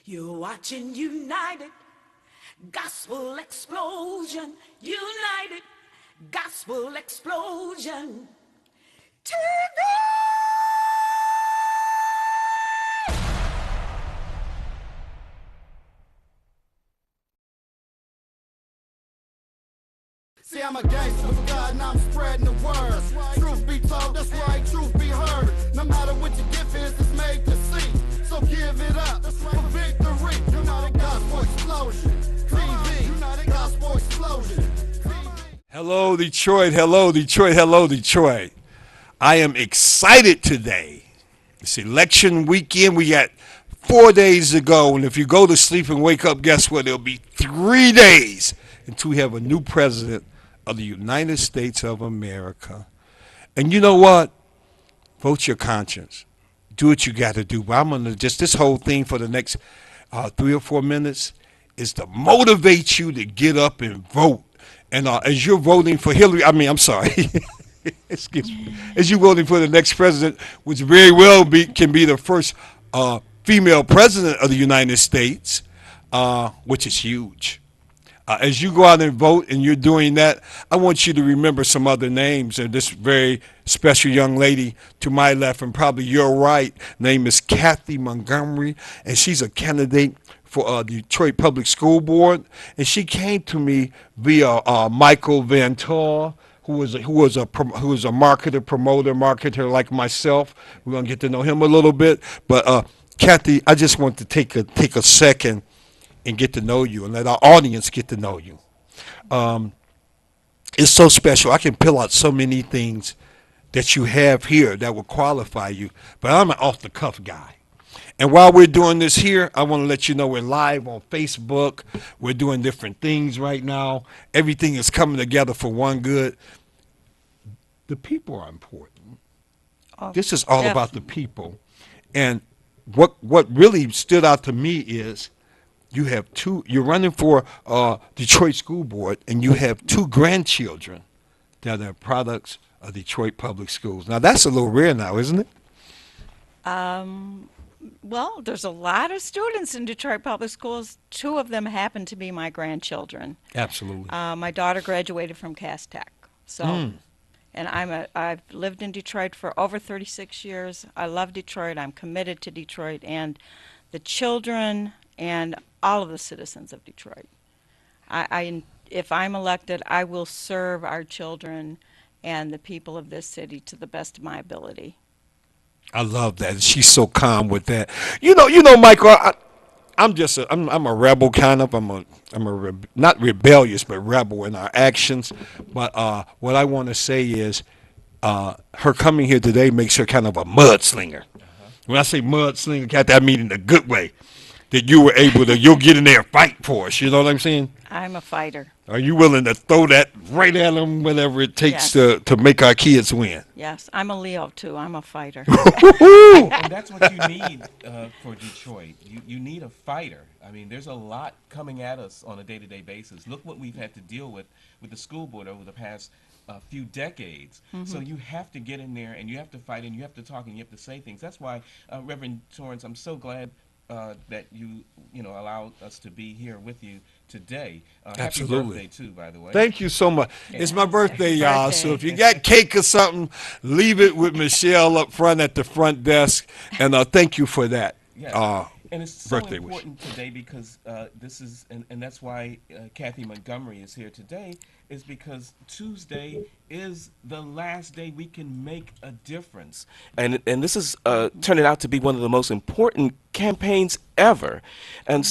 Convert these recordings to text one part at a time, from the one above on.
You're watching United Gospel Explosion. United Gospel Explosion. TV! See, I'm a gangster for God and I'm spreading the word. Truth be told, that's right, truth be heard. No matter what your gift is, it's made to see. So give it up for victory. United Gospel Explosion. TV, United Gospel Explosion. Hello, Detroit. Hello, Detroit. Hello, Detroit. I am excited today. It's election weekend. We got 4 days to go. And if you go to sleep and wake up, guess what? It'll be 3 days until we have a new president of the United States of America. And you know what? Vote your conscience. Do what you got to do. But I'm going to just, this whole thing for the next 3 or 4 minutes is to motivate you to get up and vote. And as you're voting for Hillary, I'm sorry. Excuse me. As you're voting for the next president, which very well can be the first female president of the United States, which is huge. As you go out and vote and you're doing that, I want you to remember some other names. And this very special young lady to my left and probably your right, name is Kathy Montgomery, and she's a candidate for Detroit Public School Board. And she came to me via Michael Van Tor, who is a marketer like myself. We're gonna get to know him a little bit. But Kathy, I just want to take a second and get to know you and let our audience get to know you. It's so special. I can pull out so many things that you have here that will qualify you, but I'm an off-the-cuff guy. And while we're doing this here, I want to let you know we're live on Facebook. We're doing different things right now. Everything is coming together for one good. The people are important. This is all about the people. And what really stood out to me is you're running for Detroit School Board, and you have 2 grandchildren that are products of Detroit Public Schools. Now, that's a little rare now, isn't it? Well, there's a lot of students in Detroit Public Schools. 2 of them happen to be my grandchildren. Absolutely. My daughter graduated from Cass Tech. So, and I've lived in Detroit for over 36 years. I love Detroit. I'm committed to Detroit and the children and all of the citizens of Detroit. If I'm elected, I will serve our children and the people of this city to the best of my ability. I love that. She's so calm with that. You know, Michael. I'm a rebel kind of. Not rebellious, but rebel in our actions. But what I want to say is, her coming here today makes her kind of a mudslinger. When I say mudslinger, Kathy, I mean in a good way. That you were able to, you'll get in there and fight for us. You know what I'm saying? I'm a fighter. Are you willing to throw that right at them, whatever it takes to make our kids win? Yes, I'm a Leo too. I'm a fighter. And that's what you need for Detroit. You need a fighter. I mean, there's a lot coming at us on a day-to-day basis. Look what we've had to deal with the school board over the past few decades. So you have to get in there and you have to fight and you have to talk and you have to say things. That's why, Reverend Torrance, I'm so glad that you allowed us to be here with you today. Absolutely. Happy birthday too, by the way. Thank you so much. Yeah. It's my birthday, y'all. So if you got cake or something, leave it with Michelle up front at the front desk. And thank you for that. Yeah. And it's so birthday important today because this is, and that's why Kathy Montgomery is here today, is because Tuesday is the last day we can make a difference. And this is turning out to be one of the most important campaigns ever. And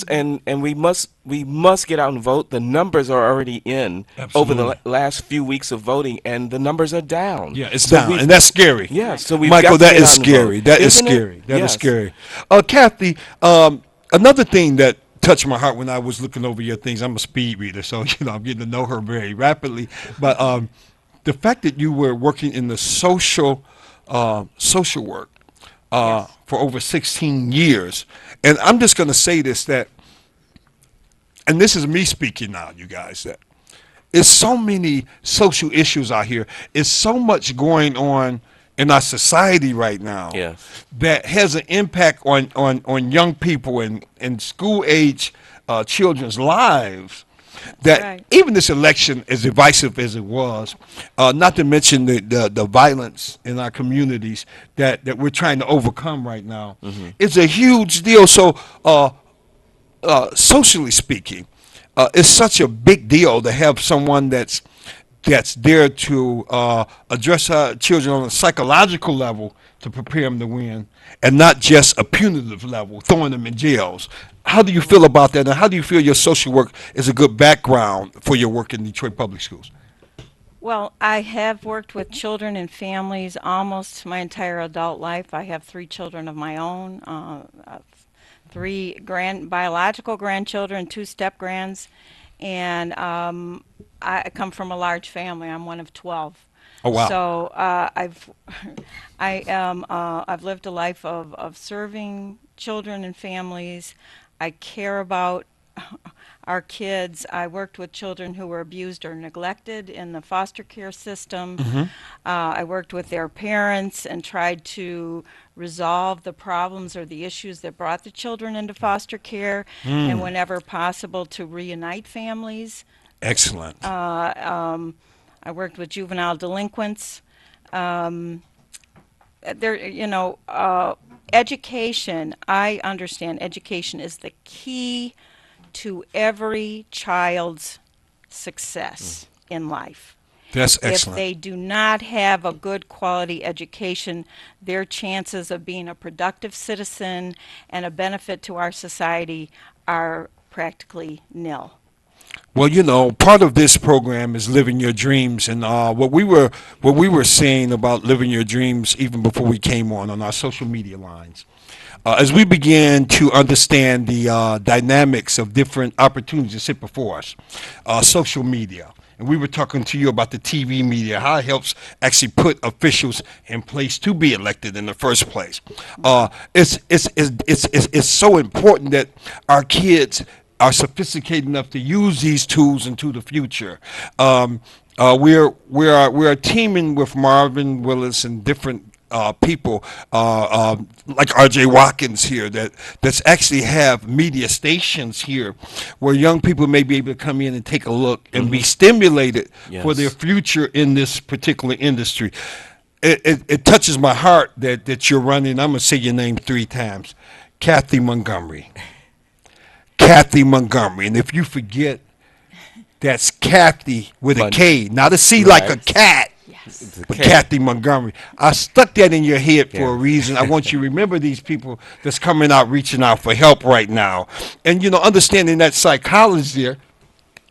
we must get out and vote. The numbers are already in. Absolutely. Over the last few weeks of voting, and the numbers are down. Yeah, it's down, and that's scary. Yeah, so we've Michael, got to that is scary. That is scary. That is scary. Kathy, another thing that touched my heart when I was looking over your things, I'm a speed reader, so I'm getting to know her very rapidly. But the fact that you were working in the social work for over 16 years, and I'm just going to say this, and this is me speaking now, you guys, that there's so many social issues out here. There's so much going on in our society right now Yes. that has an impact on young people and school age children's lives, that Right. even this election, as divisive as it was, not to mention the violence in our communities that we're trying to overcome right now, is a huge deal. So socially speaking, it's such a big deal to have someone that's there to address our children on a psychological level to prepare them to win, and not just a punitive level, throwing them in jails. How do you feel about that, and how do you feel your social work is a good background for your work in Detroit Public Schools? Well, I have worked with children and families almost my entire adult life. I have 3 children of my own, 3 biological grandchildren, 2 step-grands, and I come from a large family. I'm one of 12. Oh, wow. So I've lived a life of serving children and families. I care about our kids. I worked with children who were abused or neglected in the foster care system. I worked with their parents and tried to resolve the problems or the issues that brought the children into foster care, and whenever possible to reunite families. Excellent. I worked with juvenile delinquents. Education, I understand education is the key to every child's success in life. That's If excellent. they do not have a good quality education, their chances of being a productive citizen and a benefit to our society are practically nil. Well, part of this program is living your dreams, and what we were saying about living your dreams even before we came on our social media lines, as we began to understand the dynamics of different opportunities that sit before us, social media. And we were talking to you about the TV media, how it helps actually put officials in place to be elected in the first place. It's so important that our kids are sophisticated enough to use these tools into the future. We're teaming with Marvin Willis and different people like R.J. Watkins here that's actually have media stations here where young people may be able to come in and take a look and be stimulated for their Yes. future in this particular industry. It touches my heart that you're running. I'm going to say your name 3 times. Kathy Montgomery. Kathy Montgomery. And if you forget, that's Kathy with a K, not a C like a Right. cat, It's a but cat. Kathy Montgomery. I stuck that in your head for Yeah. a reason. I want you to remember these people that's coming out, reaching out for help right now. And, understanding that psychology there,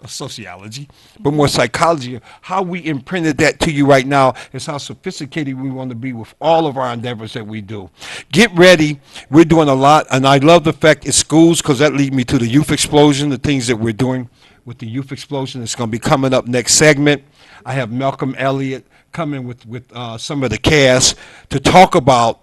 sociology, but more psychology, how we imprinted that to you right now is how sophisticated we want to be with all of our endeavors that we do. Get ready. We're doing a lot, and I love the fact it's schools because that leads me to the youth explosion, the things that we're doing with the youth explosion. It's going to be coming up next segment. I have Malcolm Elliott coming with some of the cast to talk about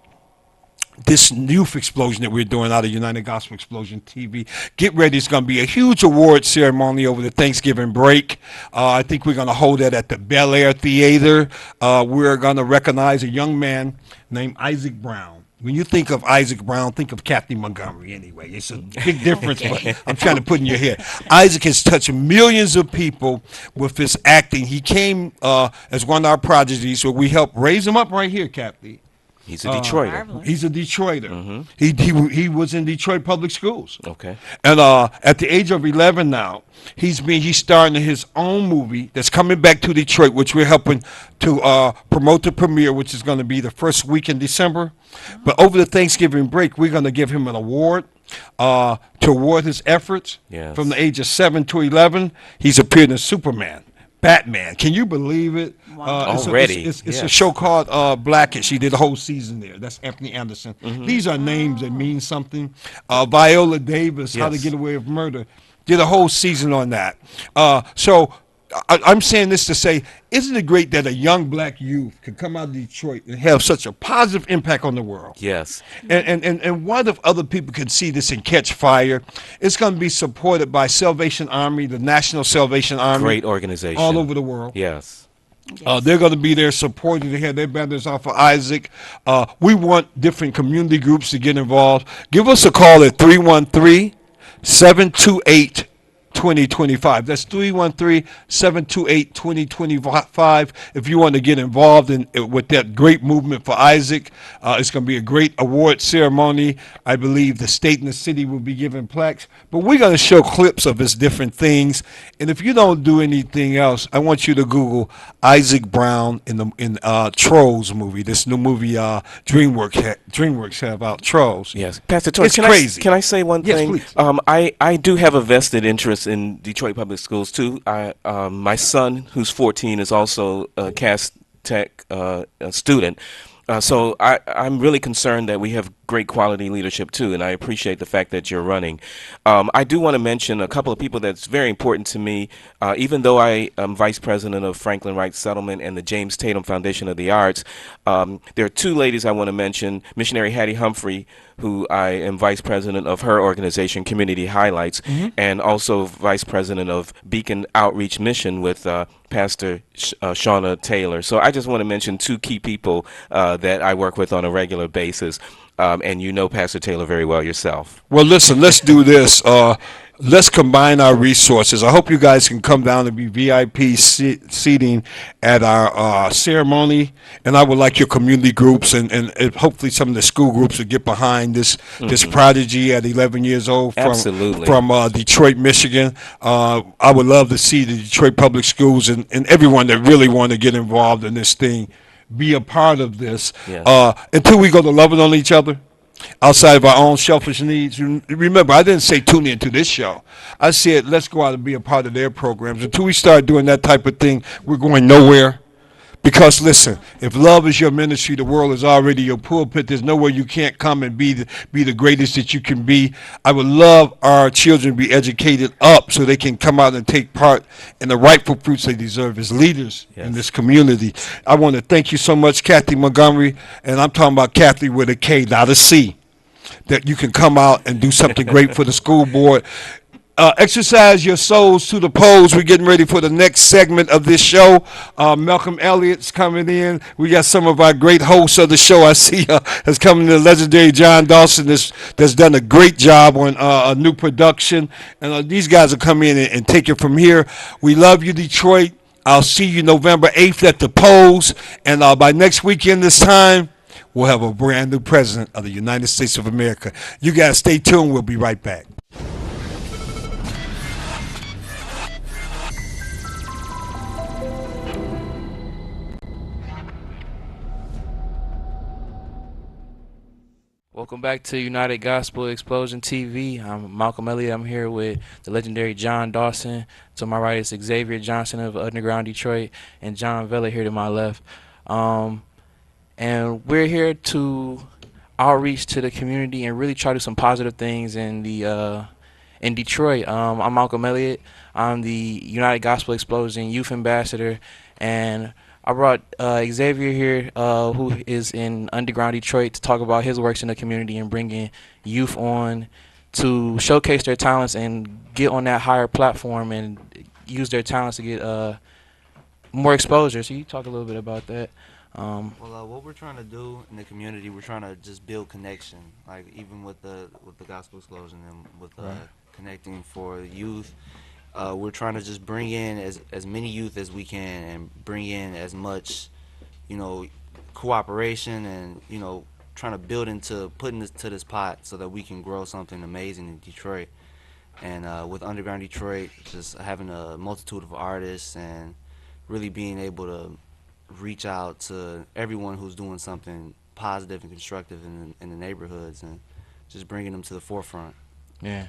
this youth explosion that we're doing out of United Gospel Explosion TV. Get ready. It's going to be a huge award ceremony over the Thanksgiving break. I think we're going to hold that at the Bel Air Theater. We're going to recognize a young man named Isaac Brown. When you think of Isaac Brown, think of Kathy Montgomery anyway. It's a big difference, but I'm trying to put in your head. Isaac has touched millions of people with his acting. He came as one of our prodigies, so we helped raise him up right here, Kathy. He's a Detroiter. Marvelous. He's a Detroiter. Mm-hmm. He was in Detroit Public Schools. Okay. And at the age of 11 now, he's starring in his own movie that's coming back to Detroit, which we're helping to promote the premiere, which is going to be the first week in December. But over the Thanksgiving break, we're going to give him an award to award his efforts. Yes. From the age of 7 to 11. He's appeared in Superman, Batman. Can you believe it? Already, It's a yes. show called Blackish. She did a whole season there. That's Anthony Anderson. These are names that mean something. Viola Davis, How to Yes. Get Away with Murder, did a whole season on that. So I'm saying this to say, isn't it great that a young black youth could come out of Detroit and have such a positive impact on the world? Yes. And what if other people could see this and catch fire? It's going to be supported by Salvation Army, the National Salvation Army. Great organization. All over the world. Yes. Yes. They're going to be there supporting. They have their banners off of Isaac. We want different community groups to get involved. Give us a call at 313-728-2025. That's 313-728-2025. If you want to get involved with that great movement for Isaac, it's going to be a great award ceremony. I believe the state and the city will be giving plaques. But we're going to show clips of his different things. And if you don't do anything else, I want you to Google Isaac Brown in Trolls movie. This new movie DreamWorks have out, Trolls. Yes, Pastor Troy. It's crazy. Can I say one Yes, thing? please. I do have a vested interest in Detroit Public Schools too. My son, who's 14, is also a Cass Tech a student. So I'm really concerned that we have great quality leadership too, and I appreciate the fact that you're running. I do want to mention a couple of people that's very important to me. Even though I am vice president of Franklin Wright Settlement and the James Tatum Foundation of the Arts, there are two ladies I want to mention. Missionary Hattie Humphrey, who I am vice president of her organization, Community Highlights, and also vice president of Beacon Outreach Mission with Pastor Shauna Taylor. So I just want to mention two key people that I work with on a regular basis. And you know Pastor Taylor very well yourself. Well, listen, let's do this. Let's combine our resources. I hope you guys can come down and be VIP seating at our ceremony. And I would like your community groups and hopefully some of the school groups to get behind this prodigy at 11 years old from Detroit, Michigan. I would love to see the Detroit Public Schools and everyone that really want to get involved in this thing be a part of this. Yes. Until we go to loving on each other outside of our own selfish needs. Remember, I didn't say tune into this show. I said let's go out and be a part of their programs. Until we start doing that type of thing, we're going nowhere. Because listen, if love is your ministry, the world is already your pulpit. There's nowhere you can't come and be the greatest that you can be. I would love our children to be educated up so they can come out and take part in the rightful fruits they deserve as leaders in this community. I want to thank you so much, Kathy Montgomery, and I'm talking about Kathy with a K, not a C, that you can come out and do something great for the school board. Exercise your souls to the polls. We're getting ready for the next segment of this show. Malcolm Elliott's coming in. We got some of our great hosts of the show. I see has coming in, the legendary John Dawson that's done a great job on a new production. And these guys will come in and take it from here. We love you, Detroit. I'll see you November 8th at the polls. And by next weekend this time, we'll have a brand new president of the United States of America. You guys stay tuned. We'll be right back. Welcome back to United Gospel Explosion TV. I'm Malcolm Elliott. I'm here with the legendary John Dawson. To my right is Xavier Johnson of Underground Detroit, and John Vella here to my left. And we're here to outreach to the community and really try to do some positive things in Detroit. I'm Malcolm Elliott. I'm the United Gospel Explosion Youth Ambassador, and I brought Xavier here, who is in Underground Detroit, to talk about his works in the community and bringing youth on to showcase their talents and get on that higher platform and use their talents to get more exposure. So you talk a little bit about that. What we're trying to do in the community, we're trying to just build connection, like even with the Gospel Explosion and with connecting for youth. We're trying to just bring in as many youth as we can and bring in as much, cooperation and, trying to put into this pot so that we can grow something amazing in Detroit. And with Underground Detroit, just having a multitude of artists and really being able to reach out to everyone who's doing something positive and constructive in the neighborhoods and just bringing them to the forefront. Yeah.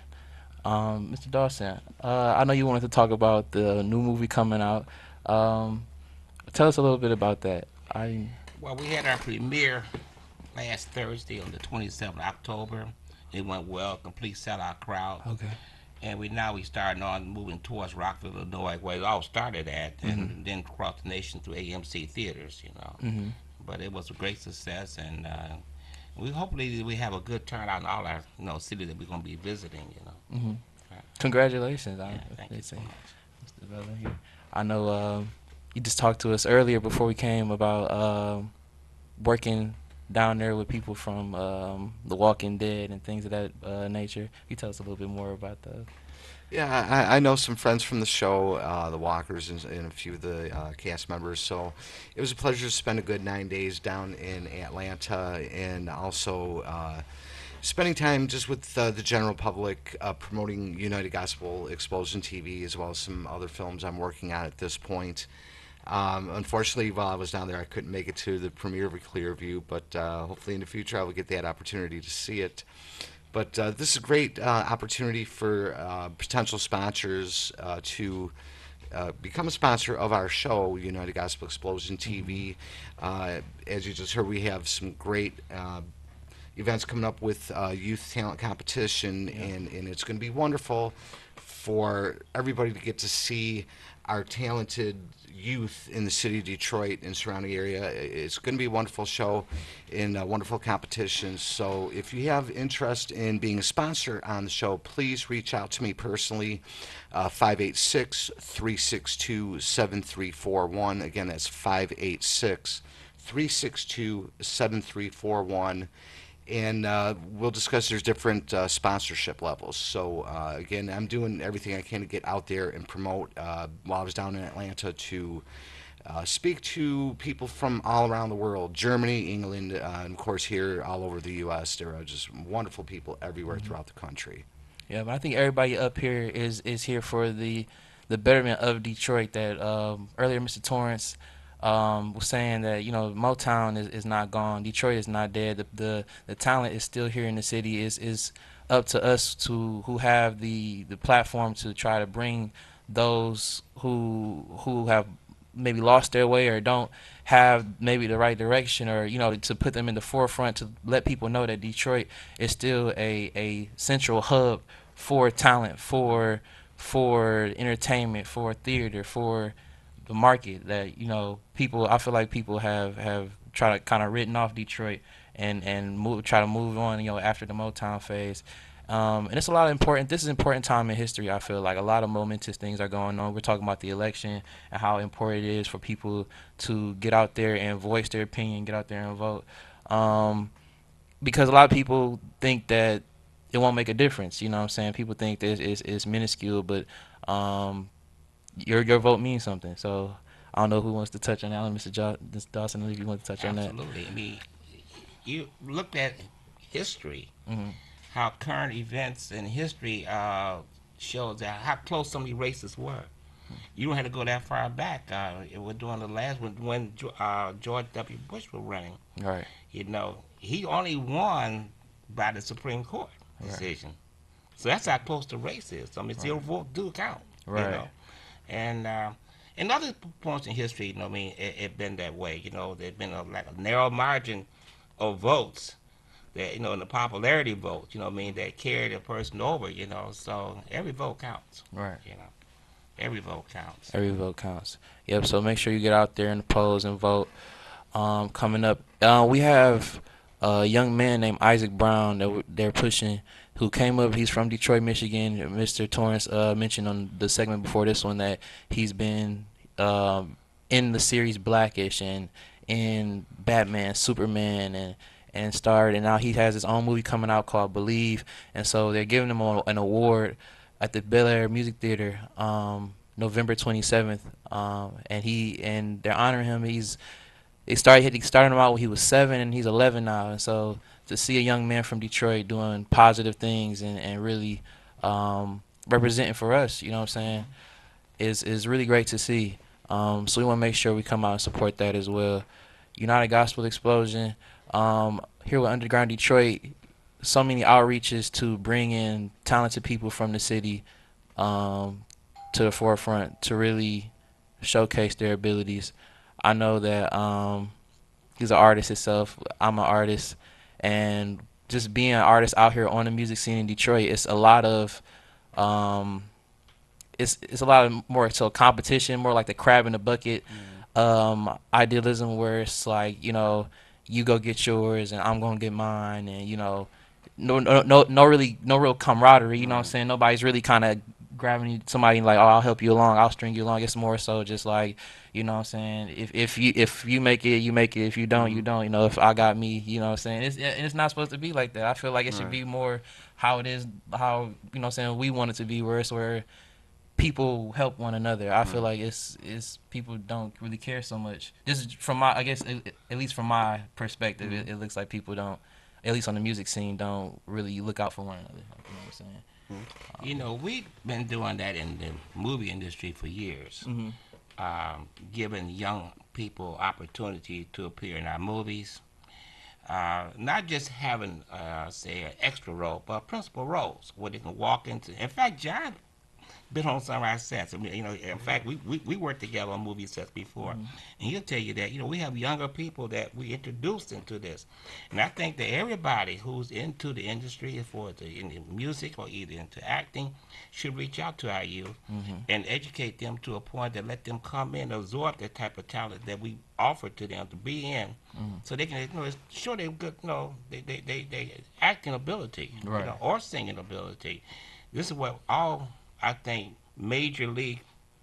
Mr. Dawson, I know you wanted to talk about the new movie coming out. Tell us a little bit about that. Well, we had our premiere last Thursday on the 27th of October. It went well, complete sellout crowd. Okay. And we starting on moving towards Rockville, Illinois, where it all started at, and then across the nation through AMC theaters, But it was a great success, and hopefully we have a good turnout in all our cities that we're going to be visiting. Congratulations. Thank you so much. Mr. Vella here. I know you just talked to us earlier before we came about working down there with people from The Walking Dead and things of that nature. Can you tell us a little bit more about that? Yeah, I know some friends from the show, the Walkers, and a few of the cast members. So it was a pleasure to spend a good 9 days down in Atlanta, and also spending time just with the general public, promoting United Gospel Explosion TV, as well as some other films I'm working on at this point. Unfortunately, while I was down there, I couldn't make it to the premiere of Clearview, but hopefully in the future I will get that opportunity to see it. But this is a great opportunity for potential sponsors to become a sponsor of our show, United Gospel Explosion TV. As you just heard, we have some great events coming up with youth talent competition, and it's going to be wonderful for everybody to get to see our talented youth in the city of Detroit and surrounding area. It's going to be a wonderful show and a wonderful competition. So if you have interest in being a sponsor on the show, please reach out to me personally, 586-362-7341. Again, that's 586-362-7341. And we'll discuss there's different sponsorship levels. So again, I'm doing everything I can to get out there and promote. While I was down in Atlanta, to speak to people from all around the world, Germany, England, and of course here all over the U.S. There are just wonderful people everywhere throughout the country. Yeah, but I think everybody up here is here for the betterment of Detroit. That earlier Mr. Torrance was saying that, you know, Motown is not gone, Detroit is not dead. The talent is still here in the city. Is up to us who have the platform to try to bring those who have maybe lost their way or don't have maybe the right direction, or, you know, to put them in the forefront, to let people know that Detroit is still a central hub for talent, for entertainment, for theater, for the market. That, you know, I feel like people have tried to kind of written off Detroit and try to move on, you know, after the Motown phase. And it's a lot of important. This is an important time in history. I feel like a lot of momentous things are going on. We're talking about the election and how important it is for people to get out there and voice their opinion, get out there and vote. Because a lot of people think that it won't make a difference. You know what I'm saying? People think that it's minuscule, but your vote means something. So I don't know who wants to touch on that. Mr. Dawson, if you want to touch on that. Absolutely. I mean, you looked at history. Mm-hmm. How current events in history shows that how close some of these races were. You don't have to go that far back. We're doing the last one when George W. Bush was running. Right. You know, he only won by the Supreme Court decision. Right. So that's how close the race is. I mean, zero votes do count. Right. You know? And in other points in history, you know, I mean, it been that way. You know, there's been like a narrow margin of votes. That, you know, in the popularity vote, you know what I mean, that carried a person over, you know, so every vote counts. Right. You know, every vote counts. Every vote counts. Yep, so make sure you get out there in the polls and vote. Coming up, we have a young man named Isaac Brown that they're pushing, who came up. He's from Detroit, Michigan. Mr. Torrance mentioned on the segment before this one that he's been in the series Blackish and in Batman, Superman, and starred, and now he has his own movie coming out called Believe, and so they're giving him an award at the Bel Air Music Theater November 27th, and they're honoring him. They started him out when he was 7, and he's 11 now, and so to see a young man from Detroit doing positive things and really representing for us, you know what I'm saying, is really great to see. So we want to make sure we come out and support that as well. United Gospel Explosion. Here with Underground Detroit, so many outreaches to bring in talented people from the city to the forefront to really showcase their abilities. I know that he's an artist himself. I'm an artist, and just being an artist out here on the music scene in Detroit, it's a lot of it's a lot of more so competition, more like the crab in the bucket idealism, where it's like, you know, you go get yours and I'm gonna get mine, and, you know, no real camaraderie. You know what I'm saying? Nobody's really kind of grabbing somebody like, oh, I'll help you along, I'll string you along. It's more so just like, you know what I'm saying, if you make it, you make it. If you don't, you don't. You know, if I got me, you know what I'm saying. It's not supposed to be like that. I feel like it should be more how it is, how, you know what I'm saying, we want it to be, where it's where people help one another. I feel like it's people don't really care so much. Just from my, I guess, at least from my perspective, it looks like people don't, at least on the music scene, don't really look out for one another. You know what I'm saying? You know, we've been doing that in the movie industry for years, giving young people opportunity to appear in our movies. Not just having, say, an extra role, but principal roles where they can walk into. In fact, John been on some of our sets. I mean, you know, in fact, we worked together on movie sets before, and he'll tell you that, you know, we have younger people that we introduced into this, and I think that everybody who's into the industry, in music or either into acting, should reach out to our youth and educate them to a point that let them come in, absorb that type of talent that we offer to them to be in, so they can, you know, sure they're good, you know, they acting ability, you know, or singing ability. This is what all I think major league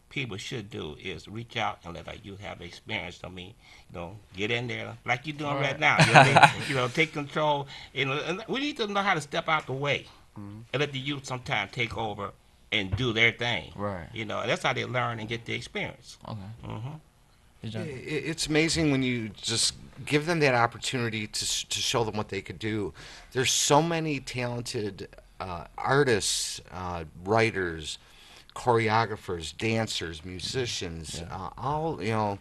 people should do, is reach out and let our youth have experience. I mean, you know, get in there like you're doing right now. You know, you know, take control. You know, and we need to know how to step out the way and let the youth sometimes take over and do their thing. Right. You know, that's how they learn and get the experience. Okay. It's amazing when you just give them that opportunity to show them what they could do. There's so many talented artists, writers, choreographers, dancers, musicians, all, you know,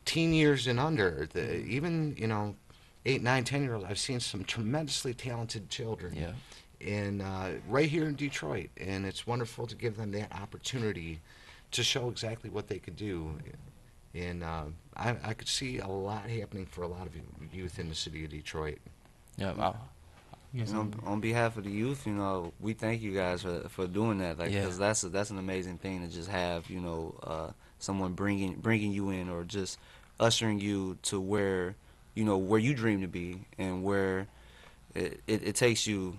teen years and under. Even, you know, 8, 9, 10-year-olds. I've seen some tremendously talented children. And right here in Detroit, and it's wonderful to give them that opportunity to show exactly what they could do. And I could see a lot happening for a lot of youth in the city of Detroit. You know, on behalf of the youth, you know, we thank you guys for doing that. Like, because that's an amazing thing to just have, you know, someone bringing you in, or just ushering you to where, you know, where you dream to be, and where it takes you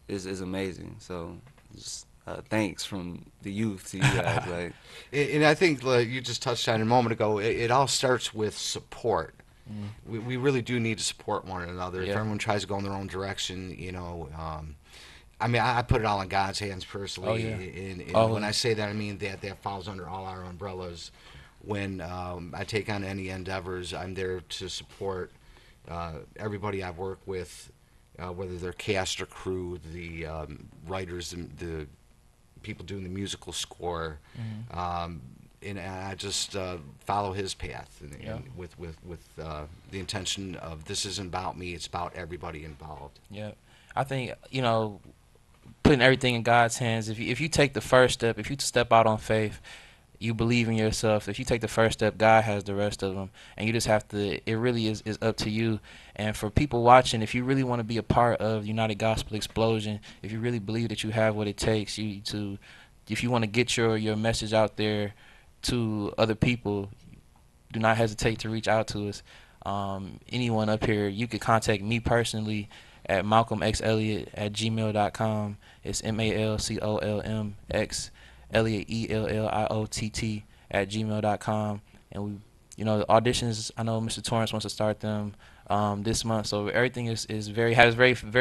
is amazing. So just thanks from the youth to you guys. Like, and I think you just touched on it a moment ago. It all starts with support. We really do need to support one another. If everyone tries to go in their own direction, you know, I mean, I put it all in God's hands personally. And when I say that, I mean that falls under all our umbrellas. When I take on any endeavors, I'm there to support everybody I've worked with, whether they're cast or crew, the writers, the people doing the musical score. And I just follow his path, and with the intention of, this isn't about me, it's about everybody involved. I think, you know, putting everything in God's hands. If you take the first step, if you step out on faith, you believe in yourself. If you take the first step, God has the rest of them, and you just have to. It really is up to you. And for people watching, if you really want to be a part of United Gospel Explosion, if you really believe that you have what it takes, if you want to get your message out there to other people, do not hesitate to reach out to us. Anyone up here, you could contact me personally at malcolmxelliott@gmail.com. It's MALCOLMX ELLIOTT@gmail.com. And we, you know, the auditions, I know Mr. Torrance wants to start them this month, so everything is very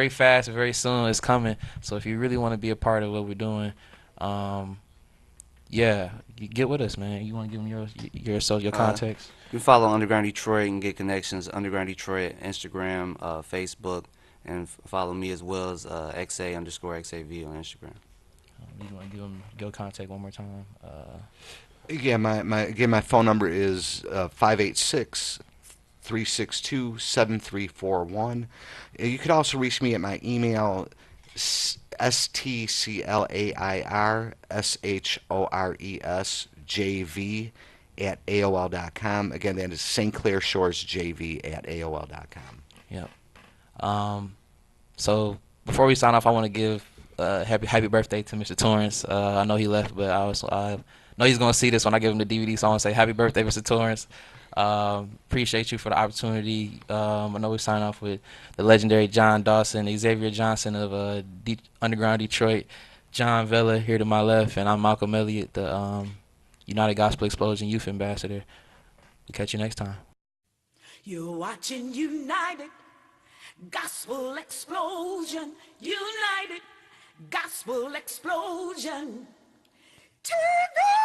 fast and very soon is coming. So if you really want to be a part of what we're doing, you get with us, man. You want to give them your contacts? You can follow Underground Detroit and get connections. Underground Detroit, Instagram, Facebook, and follow me as well as XA_XAV on Instagram. You want to give them your contact one more time? My phone number is 586-362-7341. You could also reach me at my email, stclairsjv@AOL.com. Again, that is St. Clair Shores JV@AOL.com. Yep. So before we sign off, I want to give happy birthday to Mr. Torrance. I know he left, but I know he's going to see this when I give him the DVD, so I want to say happy birthday, Mr. Torrance. Appreciate you for the opportunity. I know we sign off with the legendary John Dawson, Xavier Johnson of Underground Detroit. John Vella here to my left, and I'm Malcolm Elliott, the United Gospel Explosion Youth Ambassador. We'll catch you next time. You're watching United Gospel Explosion, United Gospel Explosion TV.